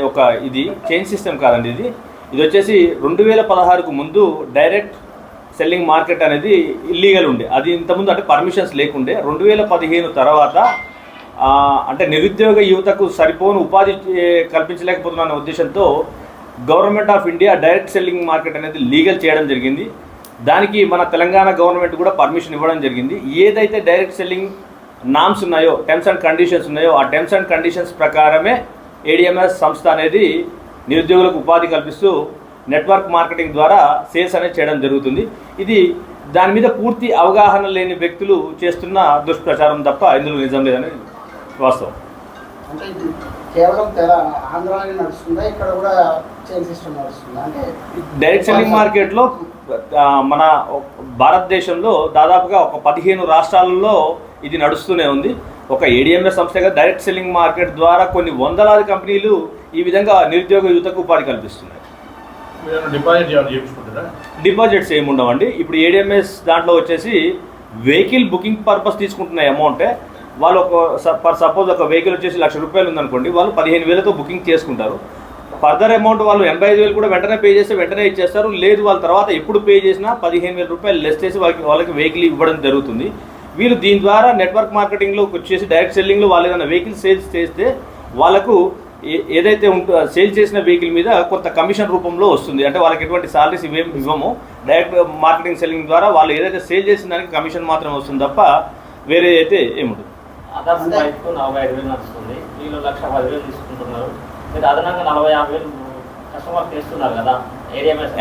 ఒక ఇది chain system కాదండి. ఇది వచ్చేసి 2016కు ముందు డైరెక్ట్ సెల్లింగ్ మార్కెట్ అనేది ఇల్లీగల్ ఉండే. అది ఇంతకుముందు అంటే పర్మిషన్స్ లేకుండే. 2015 తర్వాత అంటే నిరుద్యోగ యువతకు సరిపోని ఉపాధి కల్పించలేకపోతున్న ఉద్దేశంతో government of India direct selling market అనేది లీగల్ చేయడం జరిగింది. దానికి మన తెలంగాణ గవర్నమెంట్ కూడా పర్మిషన్ ఇవ్వడం జరిగింది. ఏదైతే డైరెక్ట్ సెల్లింగ్ నామ్స్ ఉన్నాయో, టర్మ్స్ అండ్ కండిషన్స్ ఉన్నాయో, ఆ టర్మ్స్ అండ్ కండిషన్స్ ప్రకారమే ఏడిఎంఎస్ సంస్థ అనేది నిరుద్యోగులకు ఉపాధి కల్పిస్తూ నెట్వర్క్ మార్కెటింగ్ ద్వారా సేల్స్ అనేది చేయడం జరుగుతుంది. ఇది దాని మీద పూర్తి అవగాహన లేని వ్యక్తులు చేస్తున్న దుష్ప్రచారం తప్ప ఇందులో నిజం లేదని వాస్తవం. అంటే కేవలం ఆంధ్రాలో నడుస్తుందా, ఇక్కడ కూడా చైన్ సిస్టమ్ నడుస్తుందా? అంటే డైరెక్ట్ సెల్లింగ్ మార్కెట్లో మన భారతదేశంలో దాదాపుగా ఒక 15 రాష్ట్రాలలో ఇది నడుస్తూనే ఉంది. ఒక ఏడిఎంఎస్ సంస్థగా డైరెక్ట్ సెల్లింగ్ మార్కెట్ ద్వారా కొన్ని వందలాది కంపెనీలు ఈ విధంగా నిరుద్యోగ యువతకు ఉపాధి కల్పిస్తున్నాయి. డిపాజిట్స్ ఏమి ఉండవండి. ఇప్పుడు ఏడిఎంఎస్ దాంట్లో వచ్చేసి వెహికల్ బుకింగ్ పర్పస్ తీసుకుంటున్న అమౌంటే వాళ్ళు ఫర్ సపోజ్ ఒక వెహికల్ వచ్చేసి ₹1,00,000 ఉందనుకోండి, వాళ్ళు 15,000తో బుకింగ్ చేసుకుంటారు. ఫర్దర్ అమౌంట్ వాళ్ళు 85,000 కూడా వెంటనే పే చేస్తే వెంటనే ఇచ్చేస్తారు. లేదు వాళ్ళ తర్వాత ఎప్పుడు పే చేసినా ₹15,000 లెస్ చేసి వాళ్ళకి వెహికల్ ఇవ్వడం జరుగుతుంది. వీళ్ళు దీని ద్వారా నెట్వర్క్ మార్కెటింగ్లోకి వచ్చేసి డైరెక్ట్ సెల్లింగ్లో వాళ్ళు ఏదైనా వెహికల్ సేల్స్ చేస్తే వాళ్ళకు ఏదైతే సేల్ చేసిన వెహికల్ మీద కొంత కమిషన్ రూపంలో వస్తుంది. అంటే వాళ్ళకి ఎటువంటి సాలరీస్ ఇవ్వము. డైరెక్ట్ మార్కెటింగ్ సెల్లింగ్ ద్వారా వాళ్ళు ఏదైతే సేల్ చేసిన దానికి కమిషన్ మాత్రమే వస్తుంది తప్ప వేరే అయితే ఏముంటుంది. అదర్స్ బైక్కు 45,000 నడుస్తుంది, వీళ్ళు 1,10,000 తీసుకుంటున్నారు. మీరు అదనంగా 40,000-50,000 కస్టమర్ చేస్తున్నారు కదా.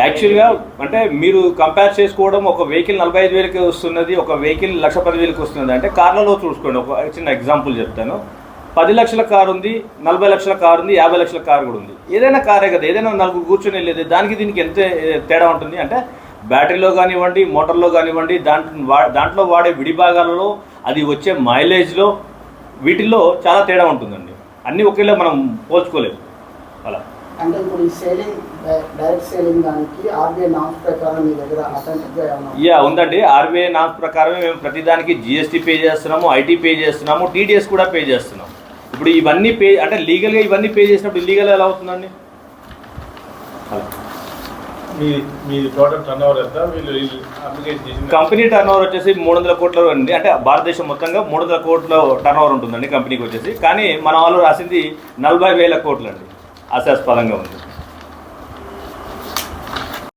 యాక్చువల్గా అంటే మీరు కంపేర్ చేసుకోవడం, ఒక వెహికల్ 45,000కి వస్తున్నది, ఒక వెహికల్ 1,10,000కి వస్తున్నది అంటే కార్లలో చూసుకోండి. ఒక చిన్న ఎగ్జాంపుల్ చెప్తాను. 10 లక్షల కారు ఉంది, 40 లక్షల కారు ఉంది, 50 లక్షల కారు కూడా ఉంది. ఏదైనా కారే కదా, ఏదైనా 4 కూర్చొని వెళ్ళేది. దానికి దీనికి ఎంత తేడా ఉంటుంది అంటే బ్యాటరీలో కానివ్వండి, మోటార్లో కానివ్వండి, దాంట్లో వాడే విడిభాగాలలో, అది వచ్చే మైలేజ్లో, వీటిల్లో చాలా తేడా ఉంటుందండి. అన్నీ ఒకేలా మనం పోల్చుకోలేము. అలా అంటే ఇప్పుడు ఈ సేలింగ్ డైరెక్ట్ సేలింగ్ దానికి ఆర్బీఐ నామ్స్ ప్రకారం మీ దగ్గర అథెంటిక్గా ఉందండి. ఆర్బీఐ నామ్స్ ప్రకారమే మేము ప్రతిదానికి జిఎస్టీ పే చేస్తున్నాము, ఐటీ పే చేస్తున్నాము, టీడీఎస్ కూడా పే చేస్తున్నాం. ఇప్పుడు ఇవన్నీ పే అంటే లీగల్గా ఇవన్నీ పే చేసినప్పుడు ఇల్లీగల్ ఎలా అవుతుందండి? అలా కంపెనీ టర్న్ ఓవర్ వచ్చేసి 300 కోట్ల అండి. అంటే భారతదేశం మొత్తంగా 300 కోట్ల టర్న్ ఓవర్ ఉంటుందండి కంపెనీకి వచ్చేసి. కానీ మన వాళ్ళు రాసింది 40,000 కోట్లు అండి. హాస్యాస్పదంగా ఉంది.